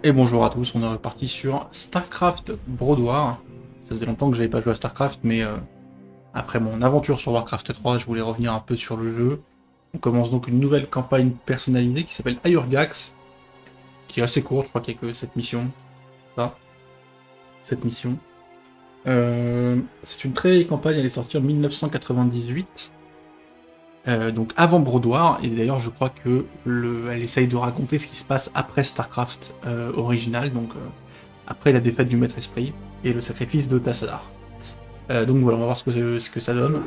Et bonjour à tous, on est reparti sur StarCraft Brood War. Ça faisait longtemps que j'avais pas joué à StarCraft, mais après mon aventure sur Warcraft 3, je voulais revenir un peu sur le jeu. On commence donc une nouvelle campagne personnalisée qui s'appelle Ayurgax, qui est assez courte, je crois qu'il y a que cette mission. C'est ça, cette mission. C'est une très vieille campagne, elle est sortie en 1998. Donc avant Brood War, et d'ailleurs je crois que elle essaye de raconter ce qui se passe après StarCraft original, donc après la défaite du Maître Esprit et le sacrifice de Tassadar. Donc voilà, on va voir ce que ça donne.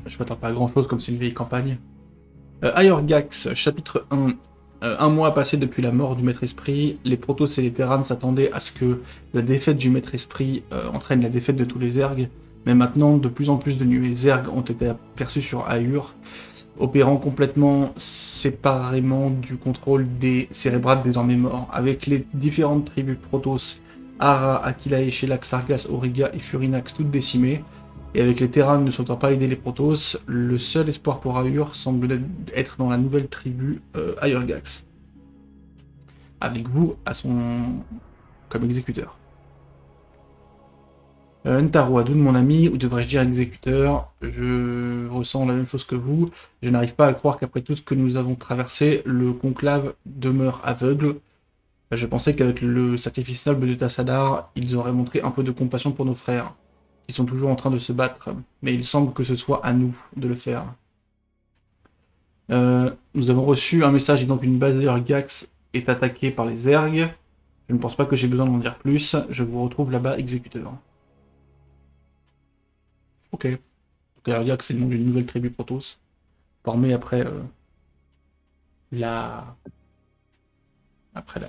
Je m'attends pas à grand chose comme c'est une vieille campagne. Ayurgax, chapitre 1. Un mois passé depuis la mort du Maître Esprit, les Protoss et les Terrans s'attendaient à ce que la défaite du Maître Esprit entraîne la défaite de tous les Zergs, mais maintenant de plus en plus de nuées Zergs ont été aperçus sur Ayur, opérant complètement séparément du contrôle des cérébrales désormais morts, avec les différentes tribus Protoss, Ara, Aquila, Shellac, Sargas, Auriga et Furinax toutes décimées, et avec les Terrans ne souhaitant pas aider les Protoss, le seul espoir pour Ayur semble être dans la nouvelle tribu Ayurgax. Avec vous comme exécuteur. Ntaru Adun, mon ami, ou devrais-je dire exécuteur, je ressens la même chose que vous. Je n'arrive pas à croire qu'après tout ce que nous avons traversé, le conclave demeure aveugle. Je pensais qu'avec le sacrifice noble de Tassadar, ils auraient montré un peu de compassion pour nos frères, qui sont toujours en train de se battre, mais il semble que ce soit à nous de le faire. Nous avons reçu un message disant qu'une base Gax est attaquée par les Zergs. Je ne pense pas que j'ai besoin d'en dire plus. Je vous retrouve là-bas, exécuteur. Ok. Donc Gax, c'est le nom d'une nouvelle tribu Protoss, formée après la... après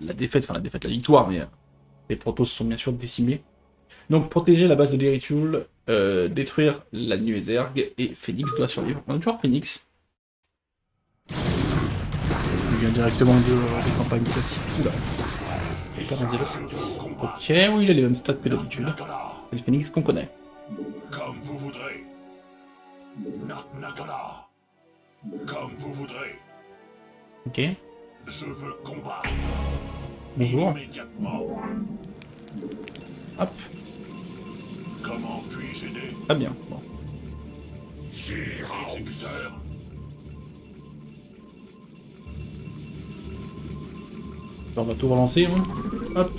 la défaite, enfin la victoire, mais les Protoss sont bien sûr décimés. Donc protéger la base de Deritul, détruire la nuée Zerg, et Phoenix doit survivre. On a toujours Phoenix. Il vient directement des campagnes classiques. Oula. Ok, oui, il a les mêmes stats que d'habitude. C'est le Phoenix qu'on connaît. Comme vous voudrez. Nagala. Comme vous voudrez. Ok. Je veux combattre. Bonjour. Immédiatement. Hop. Comment puis-je aider? Très bien. Bon. Exécuteur. On va tout relancer. Hein. Hop.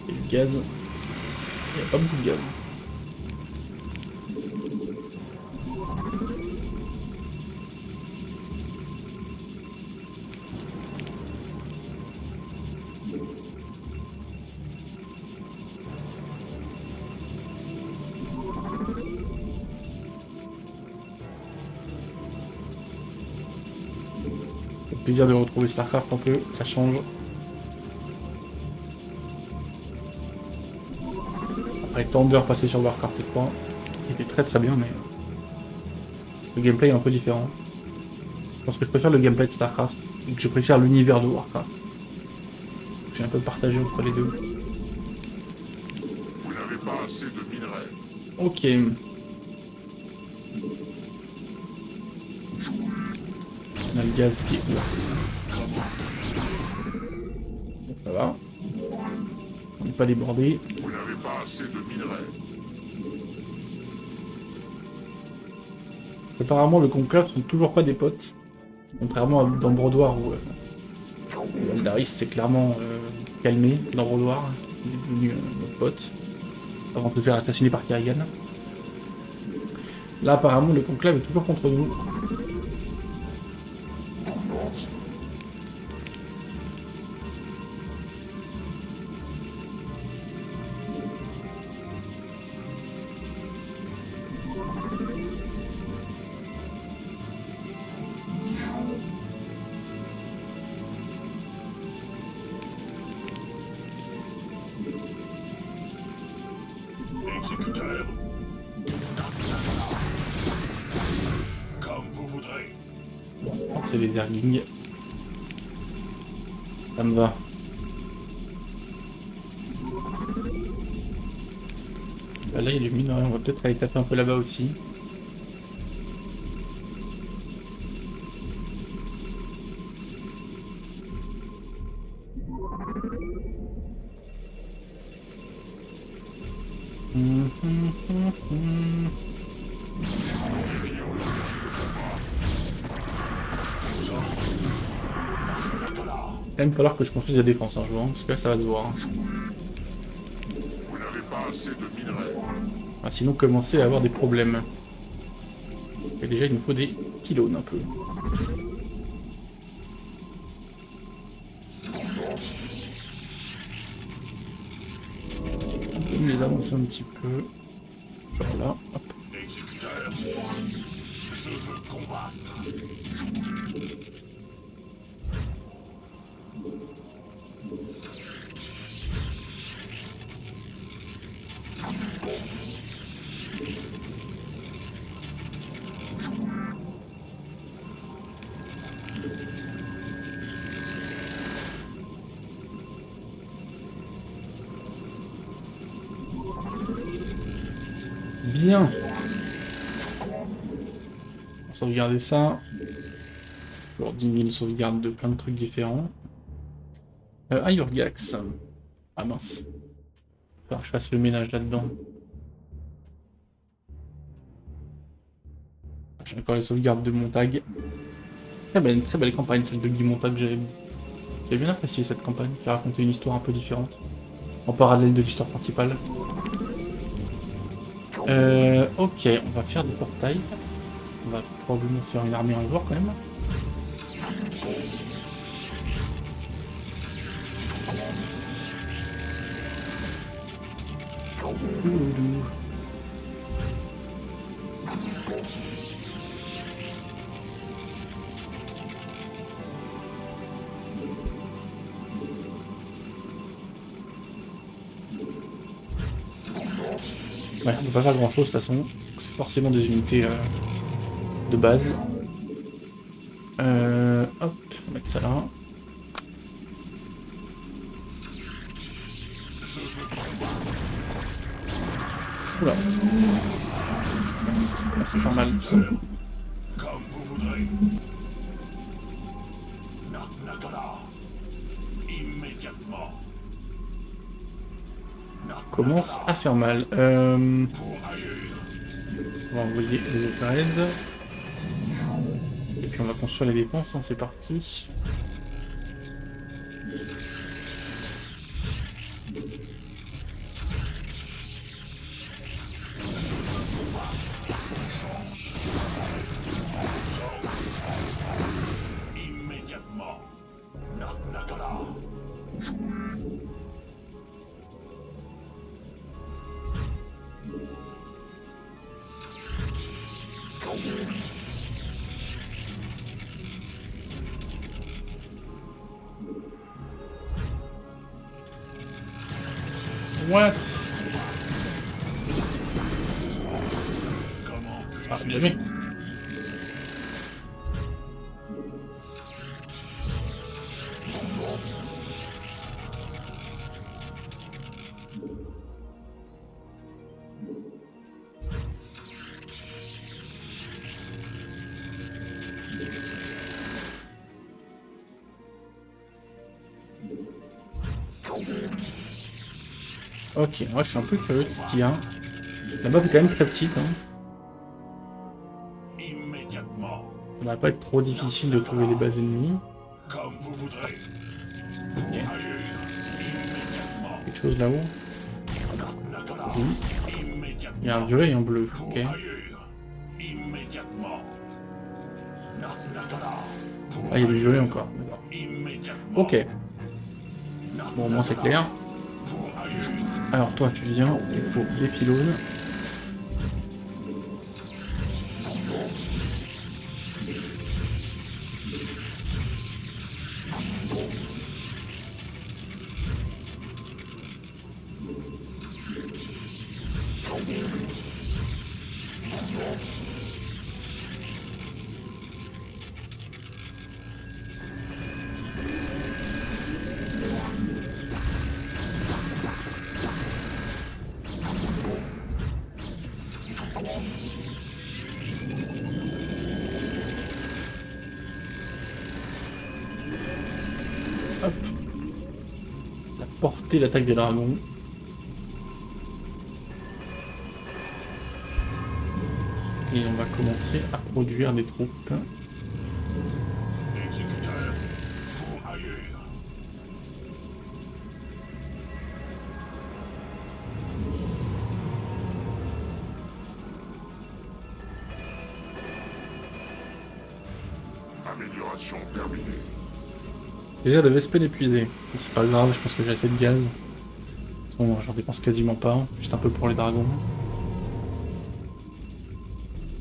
Et le gaz. Il n'y a pas beaucoup de gaz. Plaisir de retrouver StarCraft un peu, ça change. Après tant d'heures passées sur Warcraft 3, qui était très très bien, mais le gameplay est un peu différent. Je pense que je préfère le gameplay de StarCraft, et que je préfère l'univers de Warcraft. Je suis un peu partagé entre les deux. Vous n'avez pas assez de minerais. Ok. On a le gaz qui est là. Donc ça va. On n'est pas débordé. Vous n'avez pas assez de minerais. Apparemment, le Conclave sont toujours pas des potes. Contrairement à dans Brood War où Aldaris s'est clairement calmé dans Brood War. Il est devenu notre pote. Avant de se faire assassiner par Kerrigan. Là, apparemment, le Conclave est toujours contre nous. Exécuteur. Comme vous voudrez. Bon, c'est des Zerglings. Ça me va. Bah là, il y a du mine, on va peut-être aller taper un peu là-bas aussi. Il va même falloir que je construise la défense, hein, je vois, parce que là ça va se voir. Hein. Vous n'avez pas assez de minerais. Ah, sinon commencer à avoir des problèmes. Et déjà il nous faut des pylônes un peu. On peut les avancer un petit peu. Genre là, hop. Exécuteur, je veux combattre. Bien. On va sauvegarder ça. Genre 10 000 sauvegardes de plein de trucs différents. Urgax. Ah mince. Faut que je fasse le ménage là-dedans. J'ai encore les sauvegardes de Montag. Très belle campagne celle de Guy Montag. J'ai bien apprécié cette campagne qui racontait une histoire un peu différente. En parallèle de l'histoire principale. Ok, on va faire des portails. On va probablement faire une armée un jour quand même. Ouais, on peut pas faire grand chose de toute façon. C'est forcément des unités de base. Hop, on va mettre ça là. Oula. Ah, c'est pas mal tout ça. Comme vous voudrez. Naknakala. Immédiatement. Commence à faire mal. Pour ailleurs. On va envoyer les overheads. Et puis on va construire les dépenses, hein, c'est parti. Immédiatement. Naknakala. What? Comment Ça arrive jamais. Ok, moi je suis un peu curieux de ce qu'il y a. La map est quand même très petite. Hein. Immédiatement. Ça va pas être trop difficile de trouver les bases ennemies. Comme vous voudrez. Ok. Ailleurs. Immédiatement. Quelque chose là-haut. Naknakala. Oui. Immédiatement. Il y a un violet et un bleu. Pour Ok. ailleurs. Immédiatement. Naknakala. Pour Ah, il y a du violet encore. D'accord. immédiatement. Ok. Bon, au moins c'est clair. Pour ailleurs. Alors toi, tu viens. Il faut des pylônes. Hop. La portée d'attaque des dragons. commencer à produire des troupes. Exécuteur, pour ailleurs. Amélioration terminée. Déjà, le Vespen épuisé. C'est pas grave, je pense que j'ai assez de gaz. De toute façon, j'en dépense quasiment pas, juste un peu pour les dragons.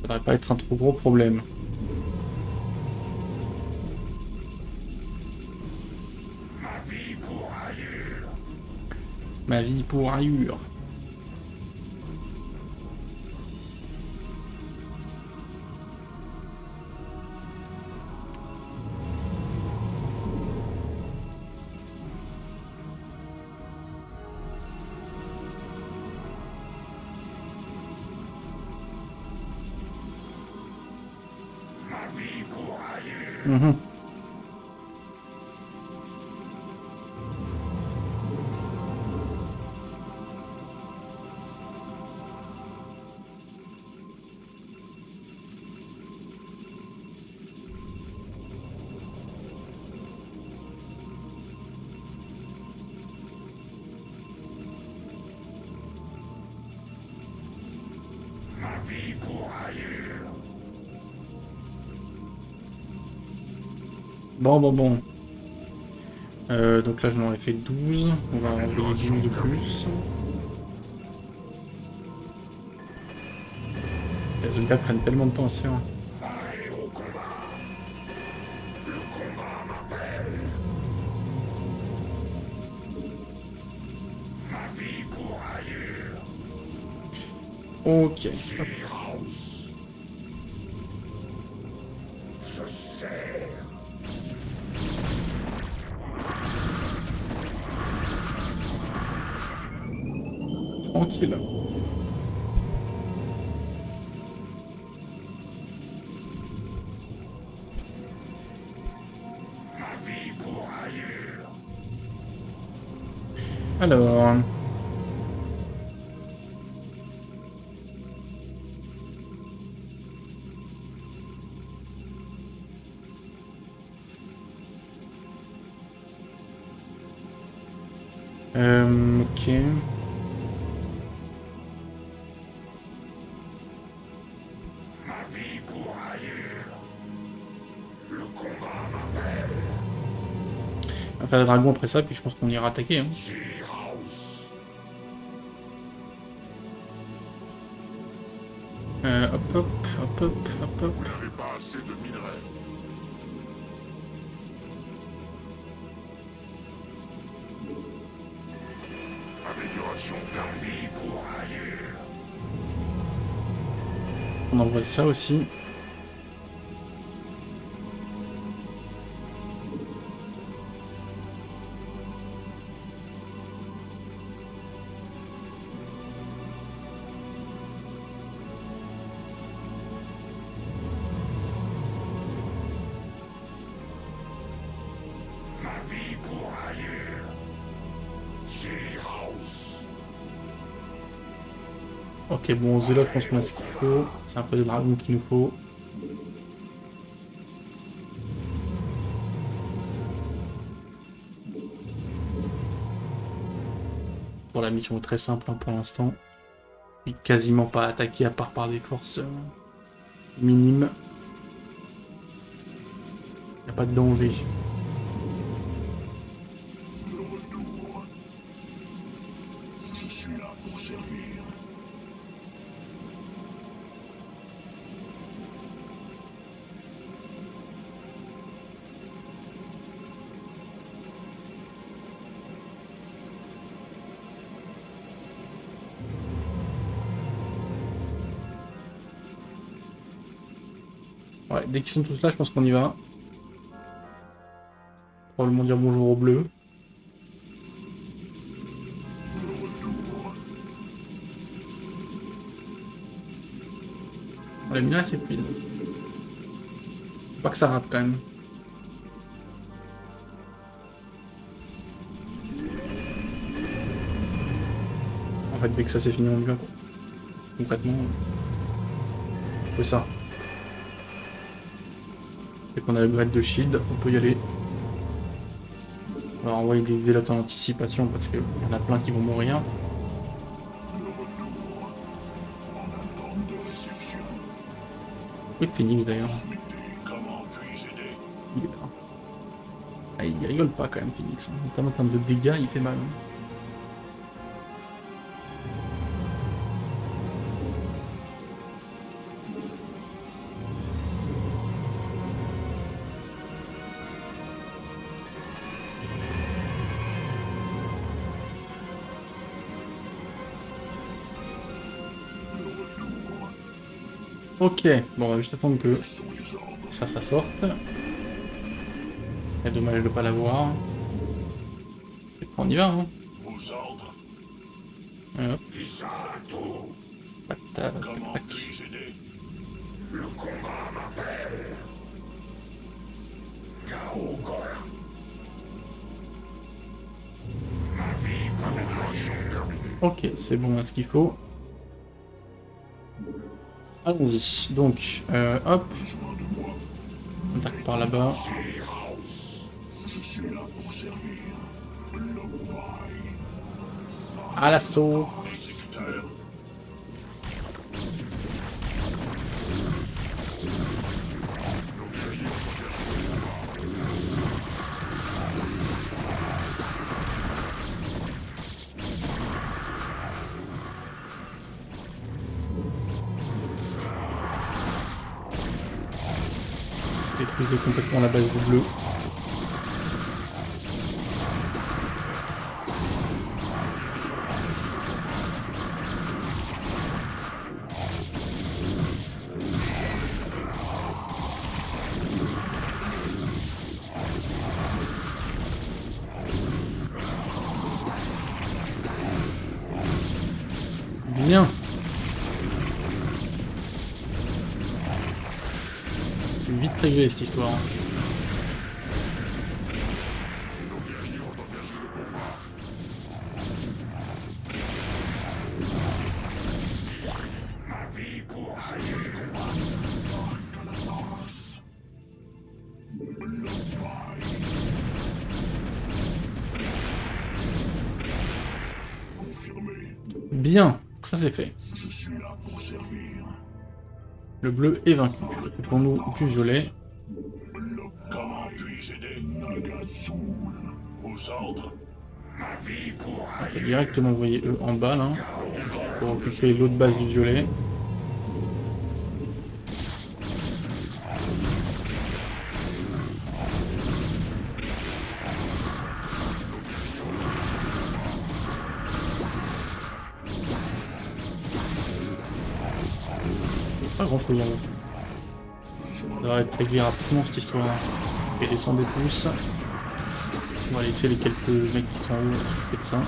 Ça devrait pas être un trop gros problème. Ma vie pour ailleurs. Ma vie pour ailleurs. Ma vie pour ailleurs. Mhm. Ma vie pour ailleurs. Bon. Donc là, je m'en ai fait 12. On va enlever les 12 de plus. Les résultats prennent tellement de temps à se faire. Allez au combat. Le combat m'appelle. Ma vie pour ailleurs. Ok. House. Je sers. Tranquille. Ma vie pour ailleurs. Alors... ok. Ma vie pour ailleurs. Le combat m'appelle. On va faire des dragons après ça, puis je pense qu'on ira attaquer. Hein. House. Hop. Vous n'avez pas assez de minerais. Amélioration d'un vie pour ailleurs. On envoie ça aussi. Ma vie pour ailleurs. House. Ok, bon, Zélot, je pense qu'on a ce qu'il faut. C'est un peu de dragon qu'il nous faut. Pour la mission très simple hein, pour l'instant. Et quasiment pas attaqué à part par des forces minimes. Il n'y a pas de danger. De retour. Je suis là pour servir. Ouais, dès qu'ils sont tous là, je pense qu'on y va. Probablement dire bonjour aux bleus. De retour. On l'a mis là, c'est fluide. Faut pas que ça rate quand même. En fait, dès que ça c'est fini, on y va. Quoi. Concrètement, c'est ça. Dès qu'on a upgrade de shield, on peut y aller. On va envoyer des zélotes en anticipation parce qu'il y en a plein qui vont mourir. Où est Phoenix d'ailleurs? Il est là. Ah, il rigole pas quand même Phoenix. Notamment en termes de dégâts, il fait mal. Ok, bon on va juste attendre que ça sorte. C'est dommage de pas l'avoir. On y va, hein. Hop. Tac, tac, tac. Ok, c'est bon, ce qu'il faut. Allons-y. Donc, hop. On attaque par là-bas. À l'assaut. Détruisez complètement la base du bleu. Bien. C'est vite réglé cette histoire. Bien, ça c'est fait. Le bleu est vaincu. Pour nous du violet. On peut directement envoyer eux en bas là. Pour occuper l'autre base du violet. Pas grand chose en haut. Ça devrait être réglé rapidement cette histoire. Et descendre des pouces. On va laisser les quelques mecs qui sont en haut s'occuper de ça.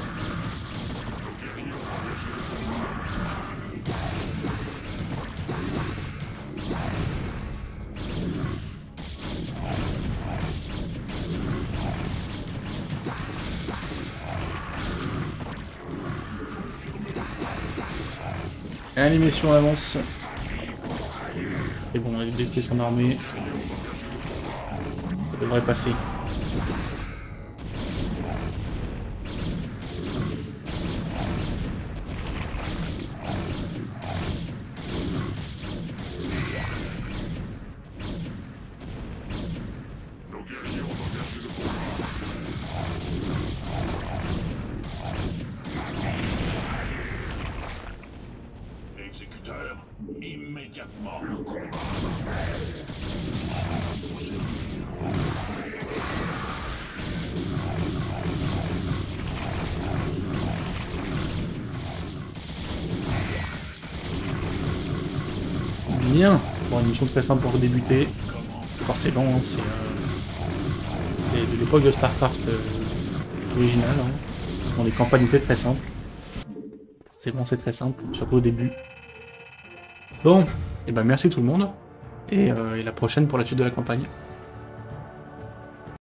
Animation avance. Et bon, on a détruit son armée. Ça devrait passer. Immédiatement. Le combat. Bien. Bon, une mission très simple pour débuter. Forcément, hein, c'est de l'époque de StarCraft original. Hein. Bon, les campagnes étaient très simples. C'est bon, c'est très simple, surtout au début. Bon, et ben merci tout le monde. Et la prochaine pour la suite de la campagne.